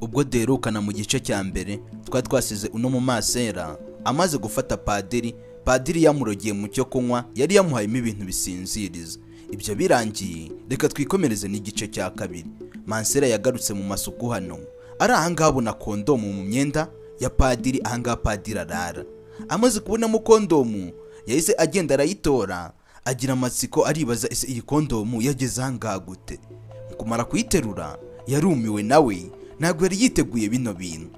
ubwo duherukana mu gice cya mbere twari twasize uno mu masera amaze gufata padiri yamurogeye mu cyo kunywa yari yamuhayemo ibintu bisinziriza. Ibyo birangiye reka twikomereze n'igice cya kabiri. Masera yagarutse mu masuku hano ari ahangaha abona kondomu mu myenda ya padiri. Ahangaha padiri arara, amaze kubonamo kondomu yahise agenda arayitora, agira amatsiko aribaza ese iyi kondomu yageze ahangaha gute. Mu kumara kuyiterura yarumiwe, nawe ntabwo yari yiteguye bino bintu.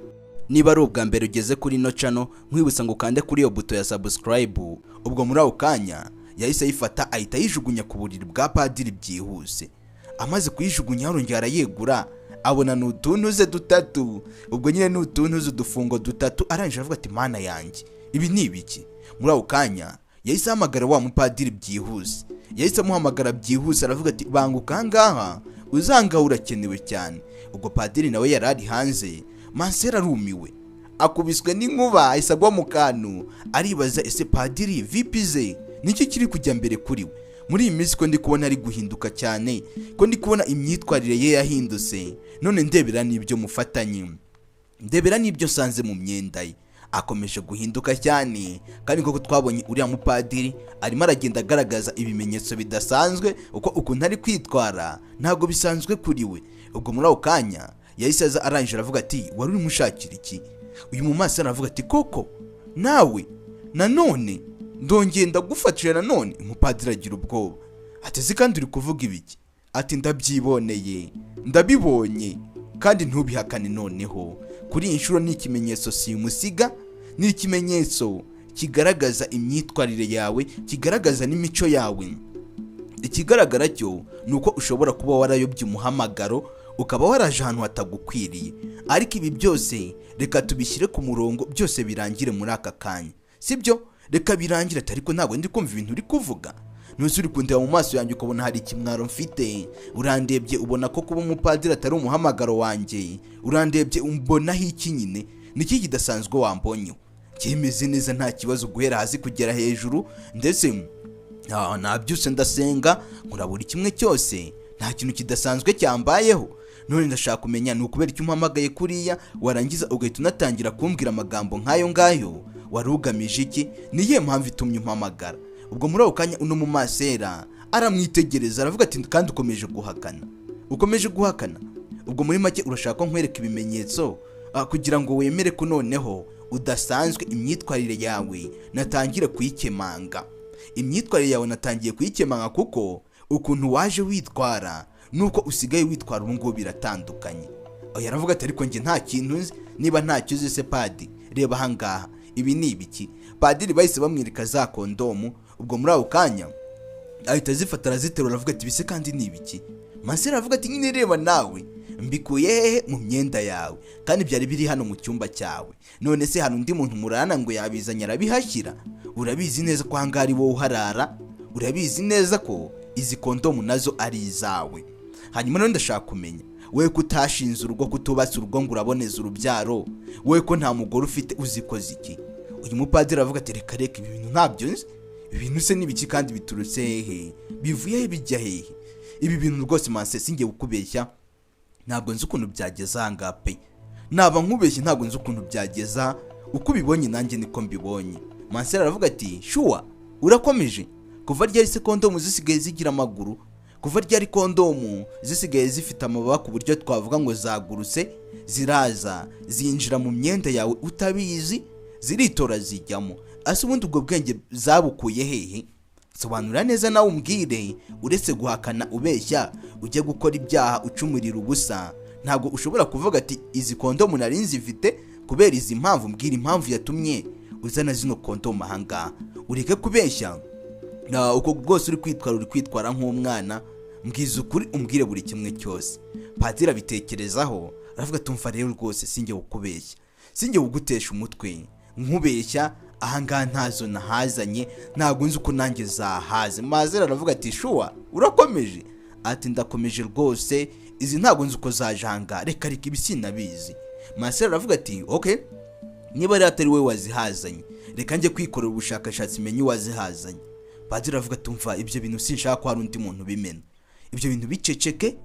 Niba ari ubwa mbere ugeze kuri ino channel, nkwibutsa ngo ukande kuri iyo buto ya subscribe. Ubwo muri ako kanya yahise ayifata ahita yijugunya ku buriri bwa padiri byihuse. Amaze kuyijugunya yarongera arayegura, abona n'utuntuze dutatu. Ubwo nyine n'utuntuze udufungo dutatu, arangije avuga ati mana yanjye ibi ni ibiki. Muri ako kanya yahise ahamagara wa mupadiri byihuse, yahise amuhamagara byihuse aravuga ati banguka ahangaha uzangaho urakenewe cyane. Ubwo padiri nawe yari ari hanze. Masera arumiwe, akubiswe n'inkuba, ahise agwa mu kantu aribaza ese padiri vipi ze niki kiri kujya mbere kuri we. Muri iyi minsi ko ndi kubona ari guhinduka cyane, ko ndi kubona imyitwarire ye yahindutse. None ndebera n'ibyo mufatanye, ndebera n'ibyo sanze mu myenda ye, akomeje guhinduka cyane. Kandi koko twabonye uriya mupadiri arimo aragenda agaragaza ibimenyetso bidasanzwe, uko ukuntu ari kwitwara ntabwo bisanzwe kuri we. Ubwo muri ako kanya yahise aza arangije aravuga ati wari uri mushakira iki? Uyu mu maso aravuga ati koko nawe nanone ndongeye ndagufatira nanone. Umupadiri agira ubwoba ateze kandi uri kuvuga ibiki? Ati ndabyiboneye, ndabibonye kandi ntubihakane. Noneho kuri iyi nshuro ni ikimenyetso simusiga, ni ikimenyetso kigaragaza imyitwarire yawe, kigaragaza n'imico yawe. Ikigaragara cyo ni uko ushobora kuba warayobye umuhamagaro, ukaba waraje ahantu hatagukwiriye. Ariko ibi byose reka tubishyire ku murongo, byose birangire muri aka kanya, sibyo? Reka birangire. Ariko ntabwo ndi kumva ibintu uri kuvuga. Nuzi uri kundeba mu maso yanjye ukabona hari ikimwaro mfite. Urandebye ubona ko kuba umupadiri atari umuhamagaro wanjye. Urandebye umbonaho iki nyine? Niki kidasanzwe wambonyeho? Kimeze neza nta kibazo guhera hasi kugera hejuru, ndetse nabyuse ndasenga nkora buri kimwe cyose, nta kintu kidasanzwe cyambayeho. None ndashaka kumenya ni ukubera icyo umpamagaye kuriya warangiza ugahita unatangira kumbwira amagambo nk'ayo ngayo. Wari ugamije iki? Niye mpamvu itumye umpamagara? Ubwo muri ako kanya uno mu masera aramwitegereza aravuga ati kandi ukomeje guhakana, ukomeje guhakana. Ubwo muri make urashaka ko nkwereka ibimenyetso kugira ngo wemere ko noneho udasanzwe. Imyitwarire yawe natangira kuyikemanga, imyitwarire yawe natangiye kuyikemanga, kuko ukuntu waje witwara nuko usigaye witwara ubu ngubu biratandukanye. Yaravuga ati ariko njye nta kintu nzi. Niba ntacyo uzi se padi, reba ahangaha ibi ni ibiki? Padiri bahise bamwereka za kondomu. Ubwo muri ako kanya ahita azifata araziterura aravuga ati bise kandi ni ibiki? Masera aravuga ati nyine reba nawe mbikuye hehe? Mu myenda yawe, kandi byari biri hano mu cyumba cyawe. None se hano undi muntu murana ngo yabizanye arabihashyira? Urabizi neza ko ahangaha ari wowe uharara, urabizi neza ko izi kondomu nazo ari izawe. Hanyuma none ndashaka kumenya wewe ko utashinze urugo, kutubatse urugo ngo uraboneza urubyaro, wewe ko nta mugore ufite, uzikoze iki? Uyu mupadiri aravuga ati reka ibi bintu ntabyo nzi. Ibi bintu se nibiki kandi biturutse hehe? Bivuye he bijya hehe? Ibi bintu rwose manse singiye gukubeshya, ntabwo nzi ukuntu byageza ahangaha pe. Naba nkubeshye ntabwo nzi ukuntu byageza, uko ubibonye nanjye niko mbibonye. Masera aravuga ati shuwa urakomeje? Kuva ryari se kondomu zisigaye zigira amaguru? Kuva ryari kondomu zisigaye zifite amababa ku buryo twavuga ngo zagurutse, ziraza zinjira mu myenda yawe utabizi, ziritora zijyamo? Ase ubundi ubwo bwenge zabukuye hehe? Sobanura neza nawe umbwire. Uretse guhakana ubeshya ujye gukora ibyaha ucumurira ubusa, ntabwo ushobora kuvuga ati izi kondomu nari nzifite kubera izi mpamvu. Mbwira impamvu yatumye uzana zino kondomu ahangaha. Ureke kubeshya, uko rwose uri kwitwara nk'umwana. Mbwiza ukuri, umbwire buri kimwe cyose. Padiri abitekerezaho aravuga tumva rero rwose sinjye gukubeshya, sinjye kugutesha umutwe nkubeshya. Ahangaha ntazo nahazanye, ntabwo nzi uko nanjye zahaze. Masera aravuga ati shuwa urakomeje? Ati ndakomeje rwose, izi ntabwo nzi uko zaje ahangaha, reka ibi sinabizi. Masera aravuga ati okay, niba ari atari wowe wazihazanye reka njye kwikorera ubushakashatsi menye wazihazanye. Padiri aravuga ati umva ibyo bintu sinshaka ko hari undi muntu bimena. ibyo bintu biceceke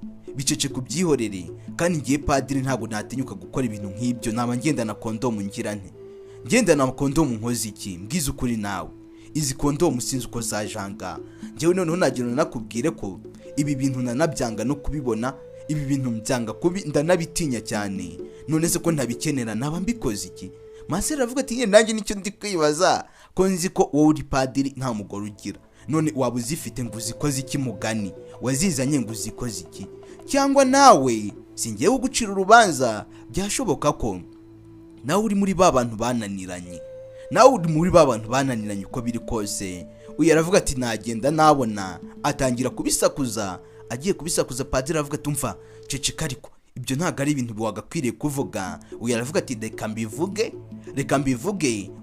ubyihorere, kandi ngiye padiri ntabwo natinyuka gukora ibintu nk'ibyo. naba ngendana kondomu ngira nte? Ngendana kondomu nkoze iki? Mbwiza ukuri nawe, izi kondomu sinzi uko zajanga. Njyewe noneho nagira nakubwire ko ibi bintu nanabyanga no kubibona, ibi bintu mbyanga kubi, ndanabitinya cyane. None se ko ntabikenera naba mbikoze iki? Masera avuga ati nanjye nicyo ndi kwibaza, ko nzi ko wowe uri padiri nta mugore ugira, none waba uzifite ngo uzikoze iki mugani? Wazizanye ngo uzikoze iki? Cyangwa nawe singiye kugucira urubanza, byashoboka ko nawe uri muri ba bantu bananiranye, uko biri kose. Uyu aravuga ati nagenda nabona atangira kubisakuza, agiye kubisakuza padiri avuga ati umva ceceka, ariko ibyo ntabwo ari ibintu wagakwiriye kuvuga. Uyu aravuga ati reka mbivuge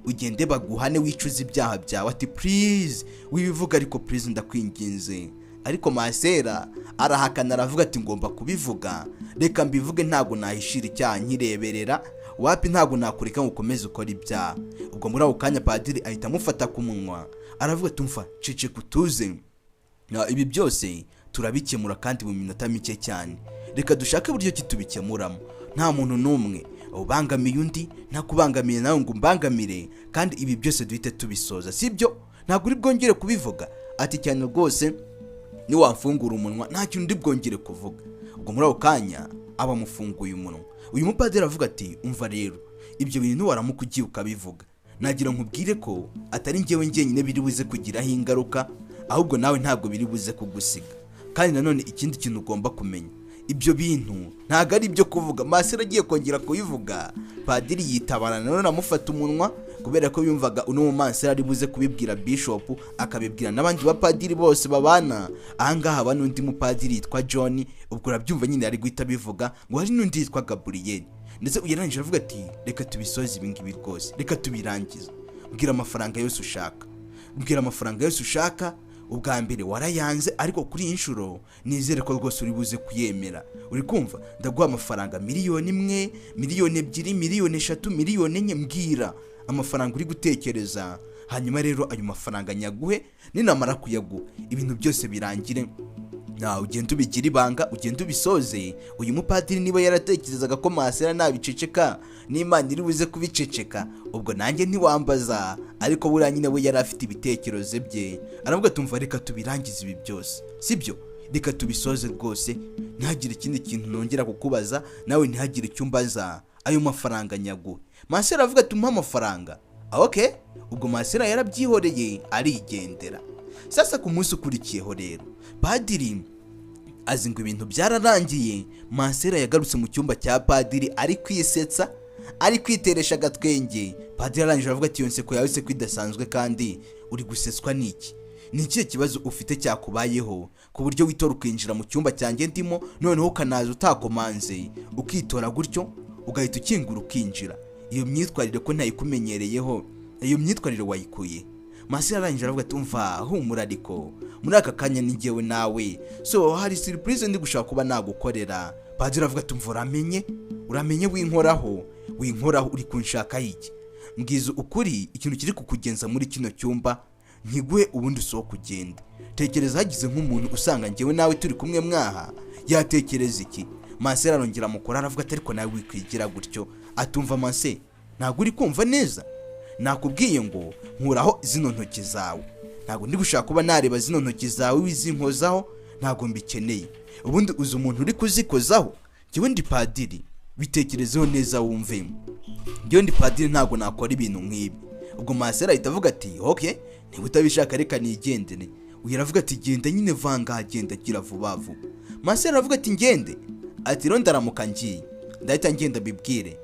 ugende baguhane wicuza ibyaha byawe. Ati please wibivuga, ariko please ndakwinginze. Ariko Masera arahakana aravuga ati ngomba kubivuga, reka mbivuge, ntabwo nahishira icyaha nkireberera, wapi ntabwo nakureka ngo ukomeze ukora ibyaha. Ubwo muri ako kanya padiri ahita amufata ku munwa aravuga ati umva ceceka utuze, ibi byose turabikemura kandi mu minota mike cyane. Reka dushake uburyo ki tubikemuramo, nta muntu n'umwe ubangamiye undi, nta kubangamiye nawe ngo umbangamire, kandi ibi byose duhite tubisoza, sibyo? Ntabwo uri bwongere kubivuga. Ati cyane rwose niwafungura umunwa nta kintu ndi bwongere kuvuga. Ubwo muri ako kanya abamufunguye umunwa. Uyu mupadiri avuga ati umva rero, ibyo bintu waramuka ugiye ukabivuga, nagira nkubwire ko atari njyewe njyenyine biri buze kugiraho ingaruka, ahubwo nawe ntabwo biri buze kugusiga. Kandi nanone ikindi kintu ugomba kumenya, ibyo bintu ntabwo ari ibyo kuvuga. Masera agiye kongera kubivuga, padiri yitabarana nanone amufata umunwa, kubera ko yumvaga uno Masera ari buze kubibwira bishop, akabibwira n'abandi bapadiri bose babana ahangaha. Haba n'undi mupadiri yitwa John, ubwo urabyumva nyine ari guhita bivuga ngo hari n'undi yitwa Gabriel. Ndetse uyarangije avuga ati reka tubisoze ibi ngibi rwose, reka tubirangize, mbwira amafaranga yose ushaka. Ubwa mbere warayanze, ariko kuri iyi nshuro nizere ko rwose uri buze kuyemera. Uri kumva? Ndaguha amafaranga 1,000,000, 2,000,000, 3,000,000, 4,000,000. mbwira amafaranga uri gutekereza, hanyuma rero ayo mafaranga nyaguhe. Ninamara kuyaguha ibintu byose birangire, ugenda ubigira ibanga, ugenda ubisoze. Uyu mupadiri niba yaratekerezaga ko Masera nabiceceka n'Imana iri buze kubiceceka, ubwo nanjye ntiwambaza. Ariko buriya nyine we yari afite ibitekerezo bye, aravuga tumva reka tubirangize ibi byose, sibyo? Reka tubisoze rwose, ntihagire ikindi kintu nongera kukubaza, nawe ntihagire icyo umbaza, ayo mafaranga nyaguhe. Masera avuga tumpa amafaranga. Okay, ubwo Masera yarabyihoreye arigendera. Sasa ku munsi ukurikiyeho rero, padiri azi ngo ibintu byararangiye. Masera yagarutse mu cyumba cya padiri ari kwisetsa, ari kwiteresha agatwenge. Padiri arangije avuga ati yonse ko yawe se kwidasanzwe, kandi uri gusetswa n'iki? Ni ikihe kibazo ufite cyakubayeho ku buryo witora ukinjira mu cyumba cyanjye ndimo, noneho ukanaza utakomanze, ukitora gutyo ugahita ukingura ukinjira? Iyo myitwarire ko ntayikumenyereyeho, iyo myitwarire wayikuye? Masera arangije aravuga ati umva humura, ariko muri aka kanya ni njyewe nawe, so hari surprise ndi gushaka kuba nagukorera. Padiri avuga ati umva uramenye winkoraho, uri kunshaka iki? Mbwiza ukuri, ikintu kiri kukugenza muri kino cyumba nkiguhe ubundi usohoka ugenda. Tekereza hagize nk'umuntu usanga njyewe nawe turi kumwe mwaha, yatekereza iki? Masera arongera amukora aravuga ati ariko nawe wikwigira gutyo. Atumva Masera, ntabwo uri kumva neza? Nakubwiye ngo nkuraho zino ntoki zawe, ntabwo ndi gushaka kuba nareba zino ntoki zawe wizinkozaho, ntabwo mbikeneye. Ubundi uzi umuntu uri kuzikozaho? Njyewe ndi padiri, bitekerezeho neza wumve. Njyewe ndi padiri, ntabwo nakora ibintu nk'ibi. Ubwo Masera ahita avuga ati okay, niba utabishaka reka nigendere. Uyu aravuga ati genda nyine, vanga agenda gira vuba vuba. Masera aravuga ati ngende? Ati rero ndaramuka ngiye, ndahita ngenda bibwire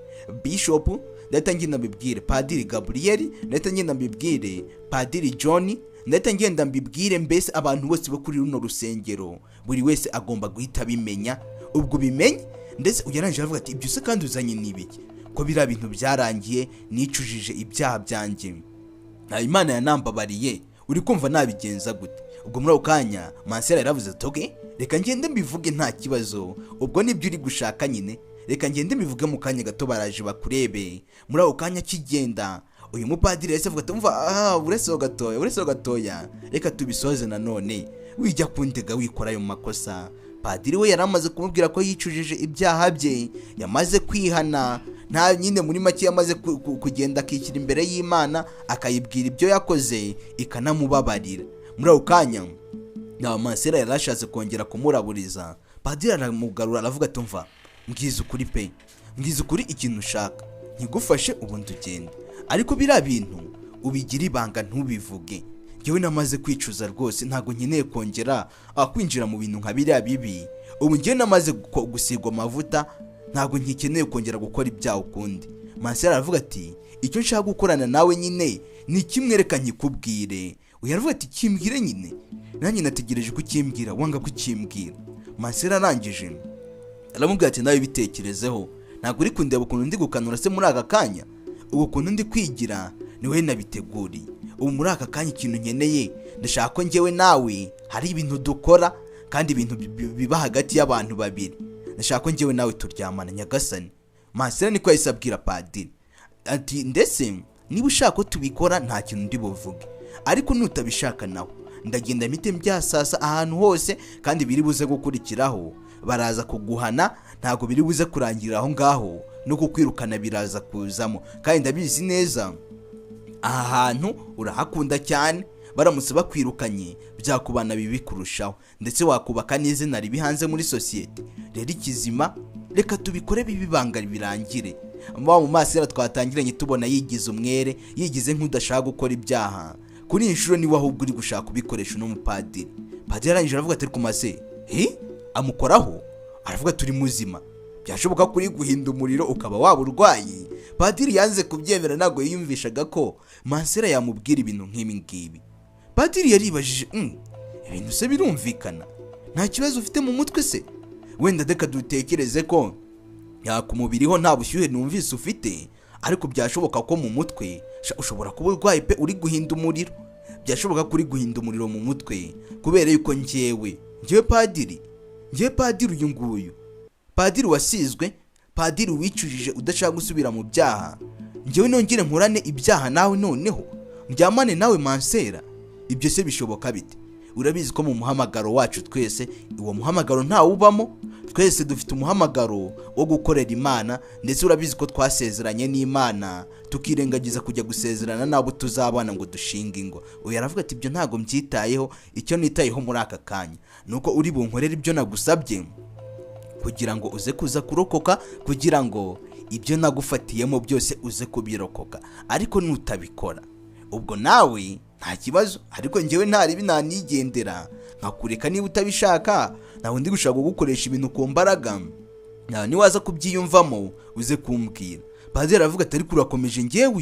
bishop, ndahita ngenda mbibwire padiri Gabriel, ndahita ngenda mbibwire padiri John, ndahita ngenda mbibwire mbese abantu bose bo kuri runo rusengero. Buri wese agomba guhita bimenya. Ubwo bimenye ndetse uyarangije avuga ati ibyo se kandi uzanye n'ibiki? Ko biriya bintu byarangiye, nicujije ibyaha byanjye, na Imana yanambabariye, uri kumva nabigenza gute? Ubwo muri ako kanya Masera yaravuze ati okay, reka ngende mbivuge nta kibazo. Ubwo nibyo uri gushaka nyine, reka ngende mbivuge mu kanya gato baraje bakurebe. Muri ako kanya kigenda, uyu mupadiri yese avuga ati umva uretse gatoya, reka tubisoze nanone. wijya kundega wikora ayo makosa. Padiri we yaramaze kumubwira ko yicujije ibyaha bye, yamaze kwihana, nta nyine muri make yamaze kugenda akishyira imbere y'Imana akayibwira ibyo yakoze ikanamubabarira. Muri ako kanya na masera yarashatse kongera kumuraburiza. Padiri aramugarura aravuga ati umva, mbwiza ukuri pe, mbwiza ukuri ikintu ushaka nkigufashe ubundi ugende, ariko biriya bintu ubigira ibanga ntubivuge. Njyewe namaze kwicuza rwose, ntago nkeneye kongera kwinjira mu bintu nka biriya bibi. Ubu njyewe namaze gusigwa amavuta, ntago nkikeneye kongera gukora ibyaha ukundi. Masera aravuga ati icyo nshaka gukorana nawe nyine ni kimwe, reka nkikubwire. Uyu aravuga ati kimbwire nyine, nanjye nategereje kukimbwira, wanga kukimbwira. Masera arangije aramubwira ati nawe bitekerezeho, ntago uri kundeba ukuntu ndi gukanura se muri aka kanya, ubu ukuntu ndi kwigira niwe nabiteguriye. Ubu muri aka kanya ikintu nkeneye, ndashaka ko njyewe nawe hari ibintu dukora, kandi ibintu biba hagati y'abantu babiri. Ndashaka ko njyewe nawe turyamana nyagasani. Masera niko yahise abwira Padiri ati ndetse niba ushaka ko tubikora nta kintu ndi buvuge, ariko nutabishaka nawe ndagenda mpite mbyasasa ahantu hose, kandi biri buze gukurikiraho baraza kuguhana, ntago biri buze kurangirira aho ngaho, no kukwirukana biraza kuzamo. Kandi ndabizi neza aha hantu urahakunda cyane, baramutse bakwirukanye byakubana bibi kurushaho, ndetse wakubaka n'izina ribi hanze muri sosiyete. Rero ikizima reka tubikore bibi banga birangire. Mu masera twatangiranye tubona yigize umwere, yigize nk'udashaka gukora ibyaha. Kuri inshuro niwe ahubwo uri gushaka kubikoresha no mupadiri. Padiri arangije aravuga ati ku mase amukoraho, aravuga turi muzima, byashoboka kuri guhinda umuriro ukaba waba urwaye. Padiri yanze kubyemera, ntago yiyumvishaga ko Masera yamubwira ibintu nk'ibi ngibi. Padiri yaribajije ibintu se birumvikana, nta kibazo ufite mu mutwe se? Wenda reka dutekereze ko ku mubiri ho nta bushyuhe numvise ufite, ariko byashoboka ko mu mutwe ushobora kuba urwaye pe, uri guhinda umuriro. Byashoboka kuri guhinda umuriro mu mutwe kubera yuko njyewe Padiri uyu nguyu, Padiri wasizwe, Padiri wicujije udashaka gusubira mu byaha, njyewe nongere nkurane ibyaha nawe, noneho mbyamane nawe Masera? Ibyo se bishoboka bite? Urabizi ko mu muhamagaro wacu twese, uwo muhamagaro ntawe ubamo, twese dufite umuhamagaro wo gukorera Imana, ndetse urabizi ko twasezeranye n'Imana tukirengagiza kujya gusezerana nabo tuzabana ngo dushinge ingo. Uyu aravuga ati ibyo ntago mbyitayeho, icyo nitayeho muri aka kanya nuko uri bunkorera ibyo nagusabye kugira ngo uze kuza kurokoka, kugira ngo ibyo nagufatiyemo byose uze kubirokoka. Ariko nutabikora ubwo nawe nta kibazo, ariko njyewe ntaribi nanigendera nkakureka niba utabishaka. Nawe ndi gushaka gukoresha ibintu ku mbaraga, niwaza kubyiyumvamo uze kumbwira. Padiri aravuga ati ariko urakomeje, njyewe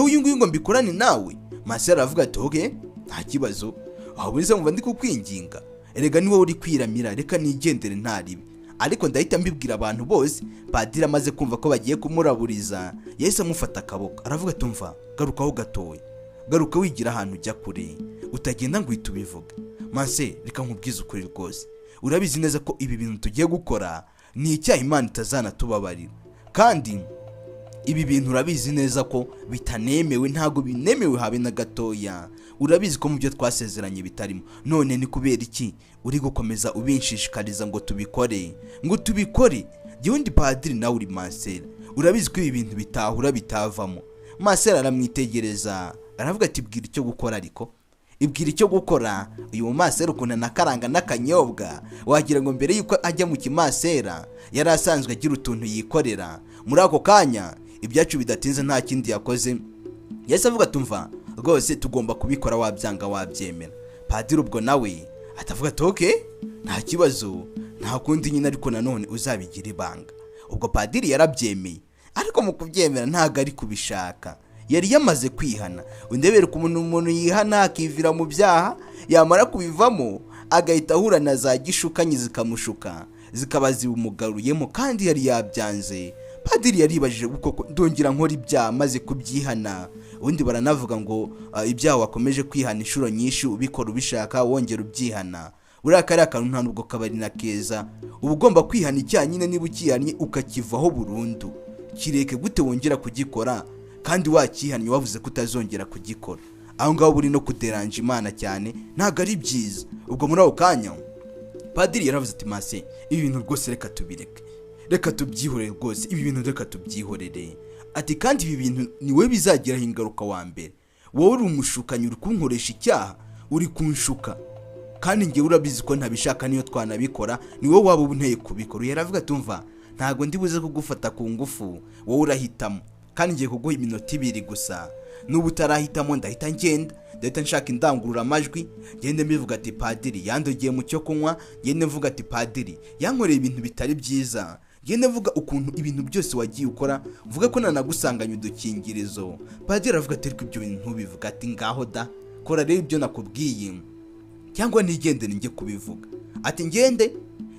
uyu nguyu ngo mbikorane nawe? Masera aravuga ati okay, nta kibazo, aho burize mva ndi kukwinginga, erega niwe uri kwiramira, reka nigendere ntaribi. Ariko ndahita mbibwira abantu bose. Padiri amaze kumva ko bagiye kumuraburiza, yahise amufata akaboko aravuga ati umva, garukaho gatoya, garuka wigira ahantu ujya kure, utagenda ngo uhite ubivuga. Mase reka nkubwize ukuri rwose, urabizi neza ko ibi bintu tugiye gukora ni icyaha Imana itazanatubabarira, kandi ibi bintu urabizi neza ko bitanemewe, ntago binemewe habe na gatoya. Urabizi ko mu byo twasezeranye bitarimo. None ni kubera iki uri gukomeza ubinshishikariza ngo tubikore? Jyewe ndi Padiri nawe uri Masera, urabizi ko ibi bintu bitahura bitavamo. Masera aramwitegereza aravuga ati bwira icyo gukora, ariko ibwira icyo gukora. Uyu Masera ukuntu nakaranga n'akanyobwa, wagira ngo mbere yuko ajya mu kimasera yari asanzwe agira utuntu yikorera. Muri ako kanya ibyacu bidatinze nta kindi yakoze, yahise avuga tumva rwose tugomba kubikora, wabyanga wabyemera. Padiri ubwo nawe atavuga ati okay, nta kibazo, nta kundi nyine, ariko nanone uzabigira ibanga. Ubwo Padiri yarabyemeye, ariko mu kubyemera ntago ari kubishaka, yari yamaze kwihana. Undebere ku umuntu yihana akivira mu byaha, yamara kubivamo agahita ahura na za gishukanyi zikamushuka, zikaba zimugaruyemo, kandi yari yabyanze. Padiri yaribajije uko ndongera nkora ibyaha maze kubyihana. Ubundi baranavuga ngo ibyaha wakomeje kwihana inshuro nyinshi, ubikora ubishaka wongera ubyihana. Buriya kari akantu nta nubwo kabari na keza. Uba ugomba kwihana icyaha nyine, niba ukihannye ukakivaho burundu. Kireke gute wongera kugikora kandi wakihannye wavuze ko utazongera kugikora? aho ngaho buri no kuderanja Imana cyane ntago ari byiza. Ubwo muri ako kanya padiri yaravuze ati mase, ibi bintu rwose reka tubireke, reka tubyihorere rwose, ibi bintu reka tubyihorere. Ati kandi ibi bintu ni wowe bizagiraho ingaruka wa mbere, wowe uri umushukanyi, uri kunkoresha icyaha, uri kunshuka kandi njye urabizi ko ntabishaka, niyo twanabikora ni wowe waba unteye kubikora. Yaravuga tumva ntago ndi buze kugufata ku ngufu, wowe urahitamo kandi ngiye kuguha iminota 2 gusa, n'ubu utarahitamo ndahita ngenda, ndahita nshaka indangurura amajwi ngende mbivuga ati padiri yandogiye mu cyo kunywa, ngende mvuga ati padiri yankoreye ibintu bitari byiza, ngende mvuga ukuntu ibintu byose wagiye ukora, mvuga ko nanagusanganye udukingirizo. Padiri aravuga ati ariko ibyo bintu ntubivuga, ati ngaho da kora rero ibyo nakubwiye cyangwa nigendere njye kubivuga. Ati ngende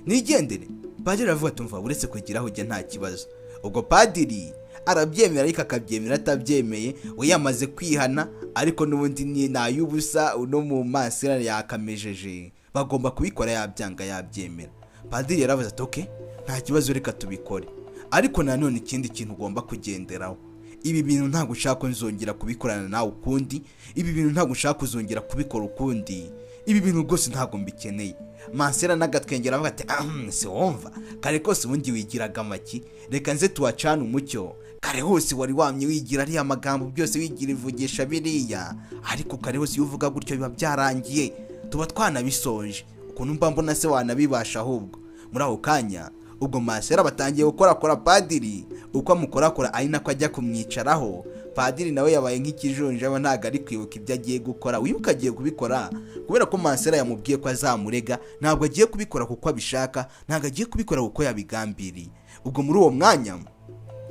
nigendere. Padiri aravuga tumva uretse kugiraho ujya nta kibazo. Ubwo padiri arabyemera ariko akabyemera atabyemeye, we yamaze kwihana, ariko n'ubundi ni nayubusa uno mu masera yakamejeje, bagomba kubikora yabyanga yabyemera. Padiri yaravuze ati okay nta kibazo reka tubikore, ariko nanone ikindi kintu ugomba kugenderaho, ibi bintu ntabwo ushaka nzongera kubikorana nawe ukundi, ibi bintu ntabwo ushaka kuzongera kubikora ukundi, ibi bintu rwose ntabwo mbikeneye. Masera nagatwengera avuga ati si wumva kare kose ubundi wigiraga amaki, reka nze tuwacana umucyo, kare hose wari wamye wigira ari amagambo byose wigira ivugisha biriya, ariko kare hose uvuga gutyo biba byarangiye, tuba twanabisoje, ukuntu mba mbona se wanabibasha. Ahubwo muri ako kanya ubwo Masera batangiye gukora padiri, uko amukorakora ari nako ajya kumwicaraho. Padiri nawe yabaye nk'ikijunje, aba ntago ari kwibuka ibyo agiye gukora, wibuka agiye kubikora kubera ko Masera yamubwiye ko azamurega, ntabwo agiye kubikora kuko abishaka, ntabwo agiye kubikora kuko yabigambiriye. Ubwo muri uwo mwanya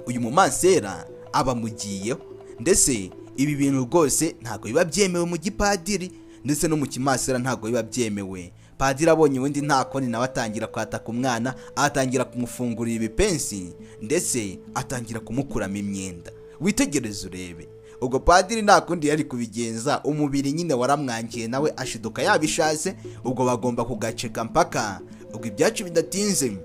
uyu mu Masera aba mugiyeho, ndetse ibi bintu rwose ntabwo biba byemewe mu gipadiri, ndetse no mu kimasera ntabwo biba byemewe. Padiri abonye ubundi nta koni nawe atangira kwataka umwana, atangira kumufungurira ibipensi, ndetse atangira kumukuramo imyenda. Witegereze urebe, ubwo padiri nta kundi yari kubigenza, umubiri nyine waramwangiye nawe ashiduka yabishatse. Ubwo bagomba kugaceka mpaka ubwo ibyacu bidatinze,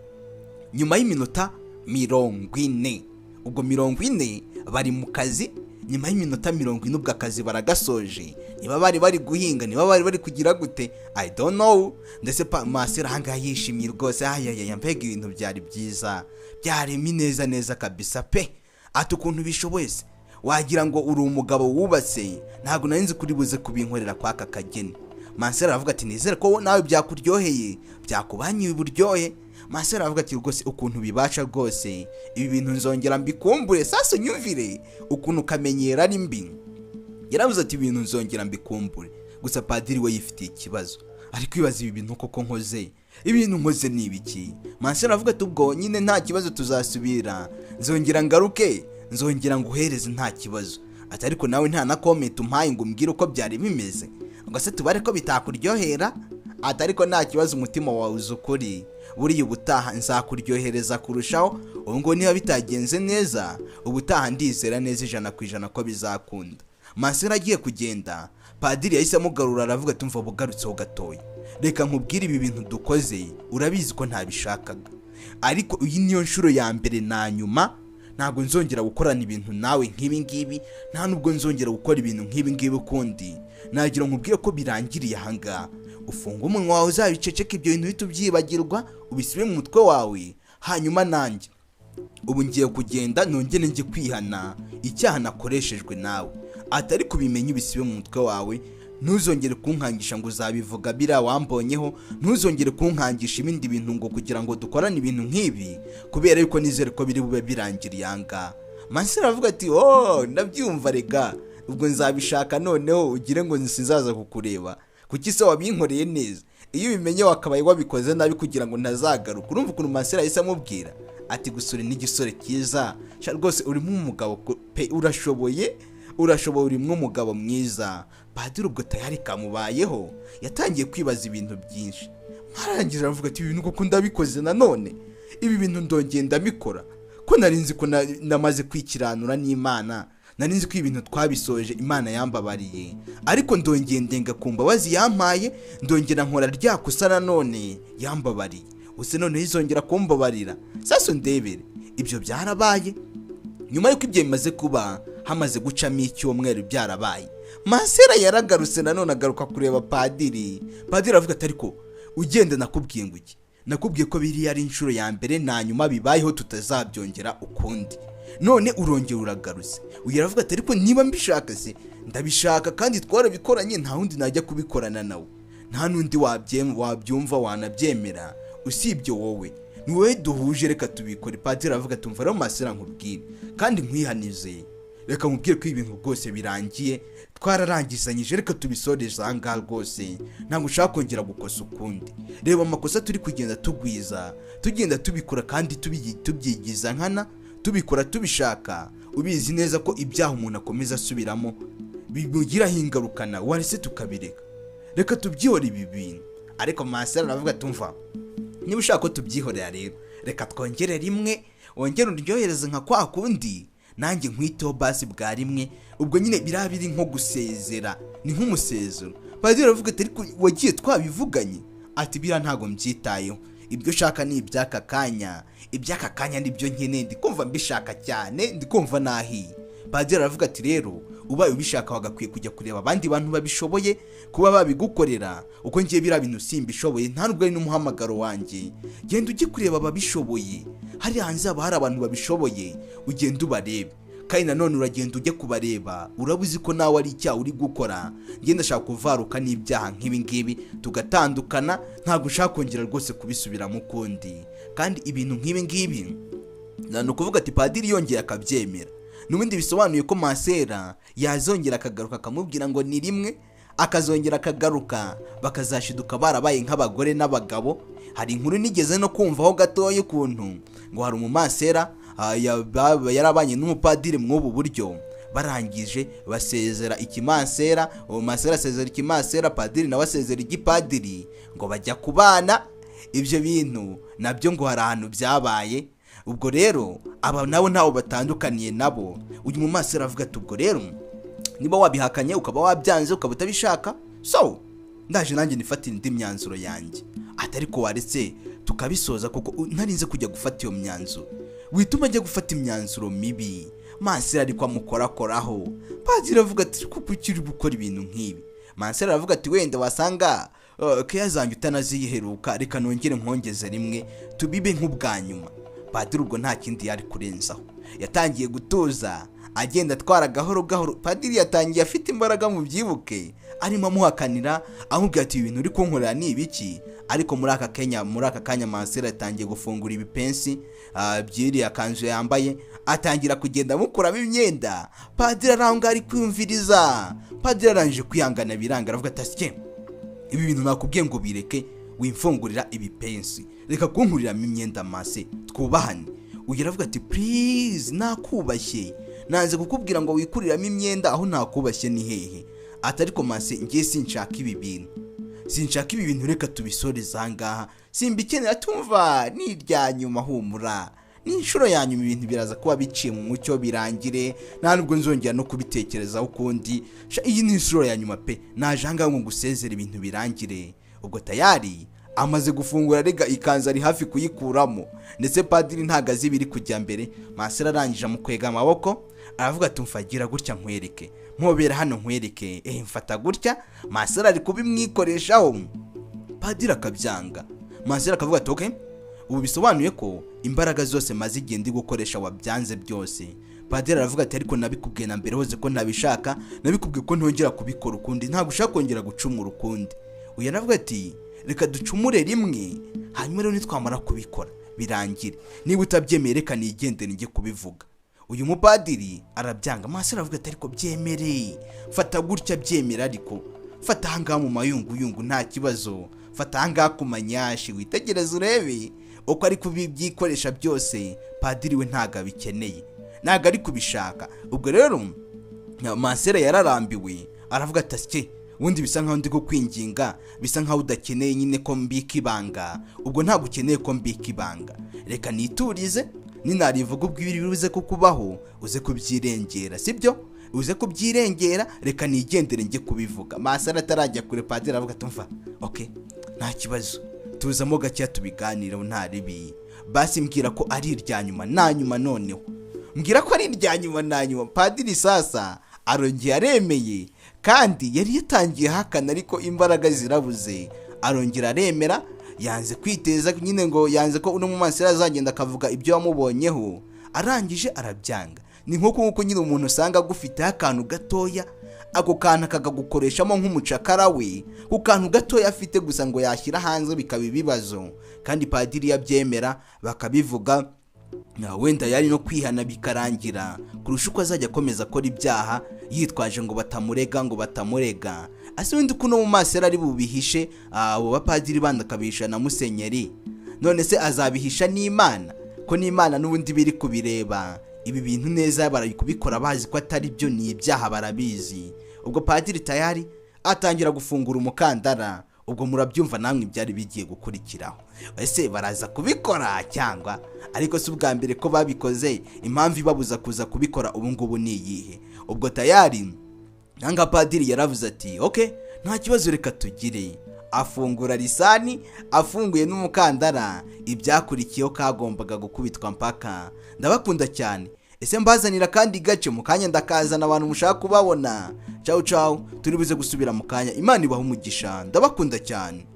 nyuma y'iminota 40, ubwo 40 bari mu kazi. Nyuma y'iminota 40 ubwo akazi baragasoje, niba bari guhinga, niba bari kugira gute I don't know. Ndetse Masera hanga yishimye rwose, mbega ibintu byari byiza, byari neza kabisa pe. Ati ukuntu bishoboye se, wagira ngo uri umugabo wubatse, ntago narinzi kuri buze kubinkorera kwa aka kageni. Masera aravuga ati nizere ko nawe byakuryoheye, byakubanye uburyohe. Masera aravuga ati rwose ukuntu bibasha rwose, ibi bintu nzongera mbikumbure, sasa nyumvire ukuntu kamenyera ari mbi. Yaravuze ati ibintu nzongera mbikumbure. Gusa padiri we yifitiye ikibazo, ari kwibaza ibi bintu koko nkoze, ibintu nkoze ni ibiki. Masera aravuga ati ubwo nyine nta kibazo tuzasubira, nzongera ngaruke, nzongera nguhereze nta kibazo. Ati ariko nawe nta na comment umpaye ngo umbwire uko byari bimeze, ngo se tubare ko bitakuryohera. Ati ariko nta kibazo, umutima wawe uzukuri, buriya ubutaha nzakuryohereza kurushaho. Ubu ngo niba bitagenze neza, ubutaha ndizera neza 100% ko bizakunda. Masera agiye kugenda, padiri yahise amugarura aravuga tumva bugarutseho gatoya, reka nkubwire ibi bintu dukoze, urabizi ko ntabishakaga, ariko iyi niyo nshuro ya mbere na nyuma, ntago nzongera gukorana ibintu nawe nk'ibi ngibi, nta nubwo nzongera gukora ibintu nk'ibi ngibi ukundi. Nagira nkubwire ko birangiriye ahanga, ufunga umunwa wawe uzabiceceka, ibyo bintu bitubyibagirwa ubisibe mu mutwe wawe, hanyuma nanjye ubu ngiye kugenda nongere njye kwihana icyaha nakoreshejwe nawe. Atari kubimenya ubisibe mu mutwe wawe, ntuzongere kunkangisha ngo uzabivuga bira wambonyeho, ntuzongere kunkangisha ibindi bintu ngo kugira ngo dukorane ibintu nk'ibi, kubera yuko nizere ko biri bube birangiriye anga. Masera aravuga ati ndabyumva rega, ubwo nzabishaka noneho ugire ngo nsizaza kukureba, kuki se wabinkoreye neza, iyo bimenye wakabaye wabikoze nabi kugira ngo ntazagaruka. Urumva ukuntu Masera yahise amubwira ati gusura n'igisore cyiza, rwose urimo umugabo pe, urashoboye urimo umugabo mwiza. Padiri ubwo tayari kamubayeho, yatangiye kwibaza ibintu byinshi. Marangije aravuga ati ibintu koko ndabikoze nanone, ibi bintu ndongenda mbikora, ko narinzi ko namaze kwikiranura n'Imana, narinzi ko ibintu twabisoje Imana yambabariye, ariko ndongendenga ku mbabazi yampaye, ndongera nkora ryakosa nanone yambabariye, use none izongera kumbabarira. Sasa ndebere ibyo byarabaye. Nyuma yuko ibyo bimaze kuba, hamaze gucamo icyumweru byarabaye, masera yaragarutse nanone agaruka kureba padiri aravuga ati ariko ugenda nakubwiye ngo iki, nakubwiye ko biriya ari inshuro ya mbere na nyuma bibayeho tutazabyongera ukundi, none urongera uragarutse. uyu aravuga ati ariko niba mbishaka se ndabishaka kandi twarabikoranye, nta wundi najya kubikorana nawe, nta n'undi wabyumva wanabyemera usibye wowe, ni wowe duhuje, reka tubikore. padiri aravuga ati umva rero masera nkubwire kandi nkwihanize, reka nkubwire ko ibintu rwose birangiye, twararangizanyije, reka tubisoreze ahangaha rwose, ntabwo ushaka kongera gukosa ukundi. reba amakosa turi kugenda tugwiza, tugenda tubikora kandi tubyigiza nkana, tubikora tubishaka, ubizi neza ko ibyaha umuntu akomeza asubiramo bimugiraho ingaruka, nawe warese tukabireka, reka tubyihore ibi bintu. ariko masera aravuga ati umva, niba ushaka ko tubyihorera rero reka twongere rimwe, wongere uryohereze nka kwa kundi, nanjye nkwiteho basi bwa rimwe, ubwo nyine biraba biri nko gusezera, ni nk'umusezero. padiri aravuga ati ariko wagiye twabivuganye, ati biriya ntago mbyitayeho, ibyo ushaka ni iby'aka kanya nibyo nkeneye, ndikumva mbishaka cyane, ndikumva nahiye. padiri aravuga ati rero ubaye ubishaka wagakwiye kujya kureba abandi bantu babishoboye kuba babigukorera, uko ngiye biriya bintu simbishoboye, nta nubwo ari n'umuhamagaro wanjye. genda ujye kureba ababishoboye, hari hanze haba hari abantu babishoboye, ugenda ubarebe, kandi nanone uragenda ujye kubareba, urabuzi ko nawe ari icyaha uri gukora. ngenda ashaka kuvaruka n'ibyaha nk'ibi ngibi tugatandukana, ntabwo ushaka kongera rwose kubisubiramo ukundi. kandi ibintu nk'ibi ngibi ni ukuvuga ati padiri yongeye akabyemera, n'ubundi bisobanuye ko masera yazongera akagaruka akamubwira ngo ni rimwe, akazongera akagaruka, bakazashiduka barabaye nk'abagore n'abagabo. hari inkuru nigeze no kumvaho gatoya ukuntu ngo hari umumasera yarabanye n'umupadiri mw'ubu buryo, barangije basezera ikimasera, uwo masera asezera ikimasera, padiri nawe asezera igipadiri, ngo bajya kubana. ibyo bintu nabyo ngo hari ahantu byabaye. ubwo rero aba nabo ntawo batandukaniye nabo. uyu mumasera avuga ati ubwo rero niba wabihakanye ukaba wabyanze ukaba utabishaka, so ndaje nanjye nifatira indi myanzuro yanjye. atari ko waretse tukabisoza, kuko ntarinze kujya gufata iyo myanzuro, wituma ajya gufata imyanzuro mibi. masera ariko amukorakoraho. padiri avuga ati kuko ukiri gukora ibintu nk'ibi. masera aravuga ati wenda wasanga keya zanjye utanaziheruka, reka nongere nkongeze rimwe tubibe nk'ubwa nyuma. padiri ubwo nta kindi yari kurenzaho, yatangiye gutuza agenda atwara gahoro gahoro. padiri yatangiye afite imbaraga mu byibuke, arimo amuhakanira amubwira ati ibintu uri kunkorera ni ibiki. ariko muri aka kanya masera yatangiye gufungura ibipensi by'iriya kanzu yambaye, atangira kugenda amukuramo imyenda. padiri aranga ari kwiyumviriza. padiri arangije kwihangana biranga, aravuga ati asye ibi bintu nakubwiye ngo bireke, wimfungurira ibipensi, reka kunkuriramo imyenda mase, twubahane. uyu aravuga ati please nakubashye, nanze kukubwira ngo wikuriramo imyenda, aho nakubashye ni hehe. ati ariko mase ngiye sinshaka ibi bintu, reka tubisoreze ahangaha, simbikenera, tumva ni irya nyuma, humura, ni inshuro ya nyuma, ibintu biraza kuba biciye mu mucyo birangire, nta nubwo nzongera no kubitekerezaho ukundi. iyi ni inshuro ya nyuma pe, naje ahangaha ngo ngusezere ibintu birangire. ubwo tayari amaze gufungura, rega ikanzu ari hafi kuyikuramo, ndetse padiri ntago azi ibiri kujya mbere. masera arangije amukwega amaboko, aravuga ati mfagira gutya nkwereke, mpobera hano nkwereke, mfata gutya. masera ari kubimwikoreshaho, padiri akabyanga. masera akavuga ati okay, ubu bisobanuye ko imbaraga zose maze igihe ndi gukoresha wabyanze byose. padiri aravuga ati ariko nabikubwiye na mbere hose ko nabishaka, nabikubwiye ko ntongera kubikora ukundi, ntabwo ushaka kongera gucumura ukundi. uyu aravuga ati reka ducumure rimwe, hanyuma rero nitwamara kubikora birangire, niba utabyemeye reka nigendere njye kubivuga. uyu mupadiri arabyanga. masera aravuga ati ariko byemere, fata gutya byemera, ariko fata ahangaha mu mayunguyungu nta kibazo, fata ahangaha ku manyashi, witegereze urebe uko ari kubyikoresha byose. padiri we ntago abikeneye, ntago ari kubishaka. ubwo rero masera yararambiwe, aravuga ati asye ubundi bisa nkaho ndi kukwinginga, bisa nkaho udakeneye nyine ko mbika ibanga, ubwo ntabwo ukeneye ko mbika ibanga, reka niturize, ninarivuga ubwo ibiri biruze kukubaho uze kubyirengera, sibyo? uze kubyirengera, reka nigendere njye kubivuga. masera atarajya kure, padiri aravuga ati mva okay, nta kibazo, tuzamo gake tubiganireho, nta ribi, basi mbwira ko ari irya nyuma na nyuma, noneho mbwira ko ari irya nyuma na nyuma. padiri sasa arongeye aremeye, kandi yari yatangiye hakana ariko imbaraga zirabuze, arongera aremera, yanze kwiteza nyine ngo yanze ko uno mu masera azagenda akavuga ibyo wamubonyeho, arangije arabyanga. Ni nkuko nyine umuntu usanga agufite akantu gatoya, ako kantu akagagukoreshamo nk'umucakara we, ku kantu gatoya afite gusa ngo yashyira hanze bikaba ibibazo. Kandi padiri yabyemera bakabivuga, wenda yari no kwihana bikarangira, kurusha uko azajya akomeza akora ibyaha yitwaje ngo batamurega. Ase wenda uko no mu masera ari bubihishe abo bapadiri bandi akabihisha na musenyeri, none se azabihisha n'Imana? Ko n'Imana n'ubundi biri kubireba ibi bintu neza, bari kubikora bazi ko atari byo, ni ibyaha barabizi. Ubwo padiri tayari atangira gufungura umukandara. Ubwo murabyumva namwe byari bigiye gukurikiraho, ese baraza kubikora cyangwa? Ariko si ubwa mbere ko babikoze, impamvu ibabuza kuza kubikora ubu ngubu ni iyihe? Ubwo tayari nanga padiri yaravuze ati okay, nta kibazo reka tugire. Afungura lisani, afunguye n'umukandara. Ibyakurikiyeho kagombaga gukubitwa mpaka. Ndabakunda cyane, ese mbazanira kandi gace mu kanya ndakazana abantu mushaka kubabona. Ciao turi buze gusubira mu kanya. Imana ibaha umugisha, ndabakunda cyane.